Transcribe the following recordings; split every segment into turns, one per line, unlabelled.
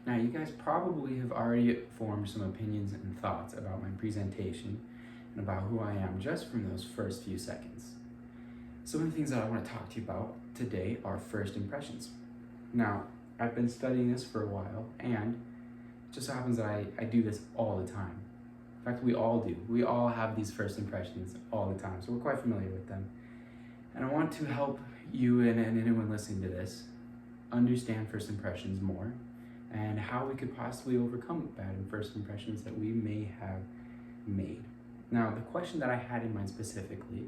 Now, you guys probably have already formed some opinions and thoughts about my presentation and about who I am just from those first few seconds. Some of the things that I want to talk to you about today are first impressions. Now, I've been studying this for a while, and it just so happens that I do this all the time. In fact, we all do. We all have these first impressions all the time, so we're quite familiar with them. And I want to help you and anyone listening to this understand first impressions more and how we could possibly overcome bad first impressions that we may have made. Now, the question that I had in mind specifically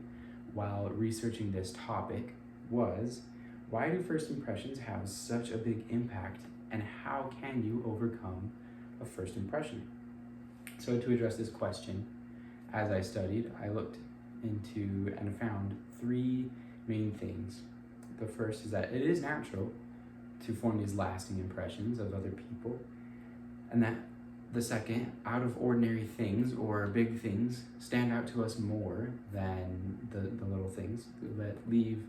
while researching this topic was, why do first impressions have such a big impact, and how can you overcome a first impression? So to address this question, as I studied, I looked into and found three main things. The first is that it is natural to form these lasting impressions of other people, and that the second, out of ordinary things or big things stand out to us more than the little things that leave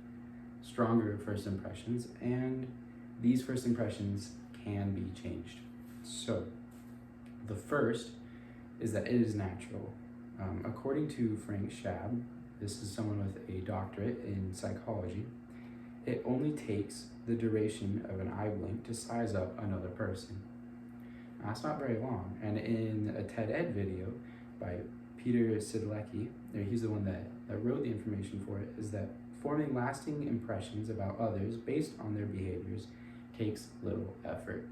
stronger first impressions, and these first impressions can be changed. So the first is that it is natural. According to Frank Schab, this is someone with a doctorate in psychology, it only takes the duration of an eye blink to size up another person. Now, that's not very long, and in a TED Ed video by Peter Sidlecki, he's the one that wrote the information for it, is that forming lasting impressions about others based on their behaviors takes little effort.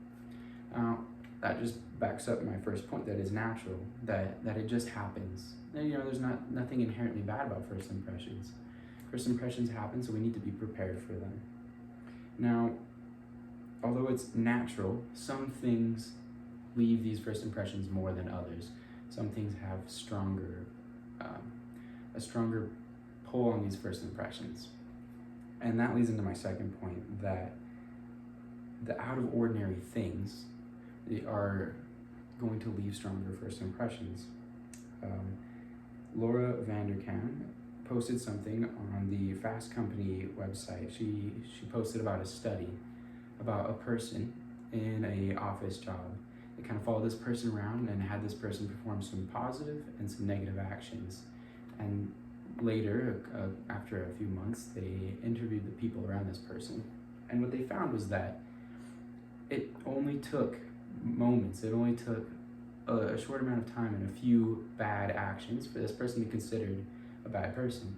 That just backs up my first point, that is natural, that it just happens. And, there's nothing inherently bad about first impressions. First impressions happen, so we need to be prepared for them. Now, although it's natural, some things leave these first impressions more than others. Some things have a stronger pull on these first impressions. And that leads into my second point, that the out of ordinary things are going to leave stronger first impressions. Laura Vanderkam posted something on the Fast Company website. She posted about a study about a person in a office job. They kind of followed this person around and had this person perform some positive and some negative actions. And later, after a few months, they interviewed the people around this person. And what they found was that it only took moments, it only took a short amount of time and a few bad actions for this person to be considered a bad person.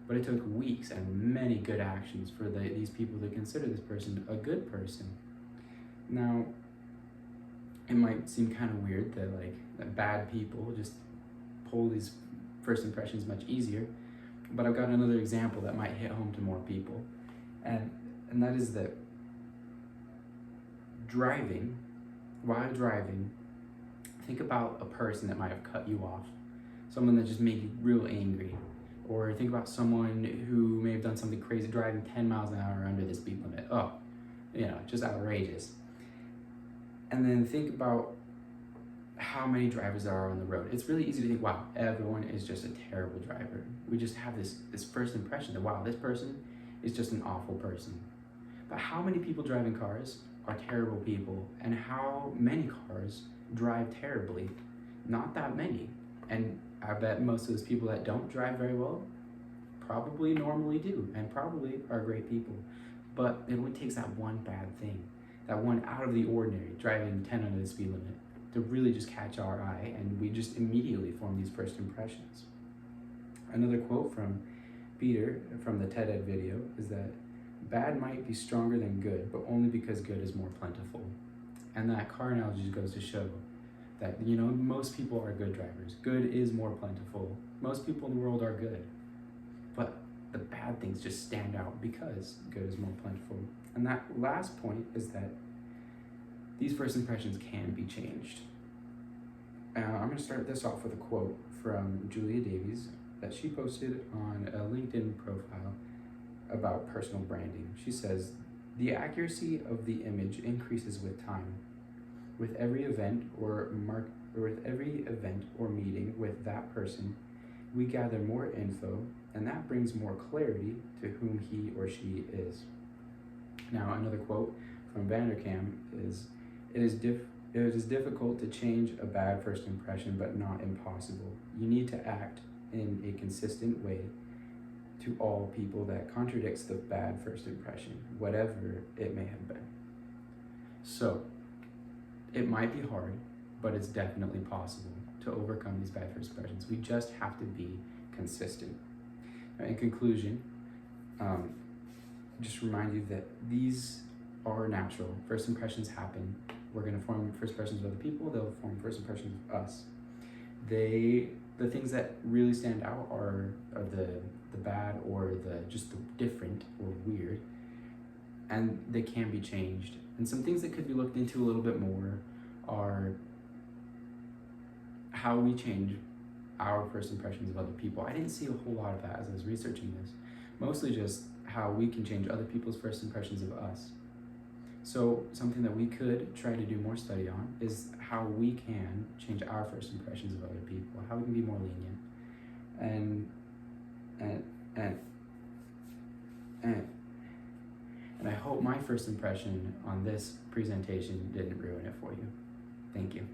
But it took weeks and many good actions for these people to consider this person a good person. Now, it might seem kind of weird that bad people just pull these first impressions much easier, but I've got another example that might hit home to more people, and that is that while driving, think about a person that might have cut you off, someone that just made you real angry, or think about someone who may have done something crazy, driving 10 miles an hour under the speed limit. Just outrageous. And then think about how many drivers there are on the road. It's really easy to think, wow, everyone is just a terrible driver. We just have this first impression that, wow, this person is just an awful person. But how many people driving cars are terrible people, and how many cars drive terribly? Not that many. And I bet most of those people that don't drive very well probably normally do, and probably are great people. But it only takes that one bad thing, that one out of the ordinary, driving 10 under the speed limit, to really just catch our eye, and we just immediately form these first impressions. Another quote from Peter from the TED Ed video is that bad might be stronger than good, but only because good is more plentiful. And that car analogy just goes to show that, most people are good drivers. Good is more plentiful. Most people in the world are good. But the bad things just stand out because good is more plentiful. And that last point is that these first impressions can be changed. I'm going to start this off with a quote from Julia Davies that she posted on a LinkedIn profile about personal branding. She says, "The accuracy of the image increases with time. With every event or meeting with that person, we gather more info, and that brings more clarity to whom he or she is." Now, another quote from Vanderkam is, it is difficult to change a bad first impression, but not impossible. You need to act in a consistent way to all people that contradicts the bad first impression, whatever it may have been. So, it might be hard, but it's definitely possible to overcome these bad first impressions. We just have to be consistent. Now, in conclusion, just remind you that these are natural. First impressions happen. We're going to form first impressions of other people. They'll form first impressions of us. The things that really stand out are the bad or just the different or weird, and they can be changed. And some things that could be looked into a little bit more are how we change our first impressions of other people. I didn't see a whole lot of that as I was researching this. Mostly just how we can change other people's first impressions of us. So something that we could try to do more study on is how we can change our first impressions of other people, how we can be more lenient. And I hope my first impression on this presentation didn't ruin it for you. Thank you.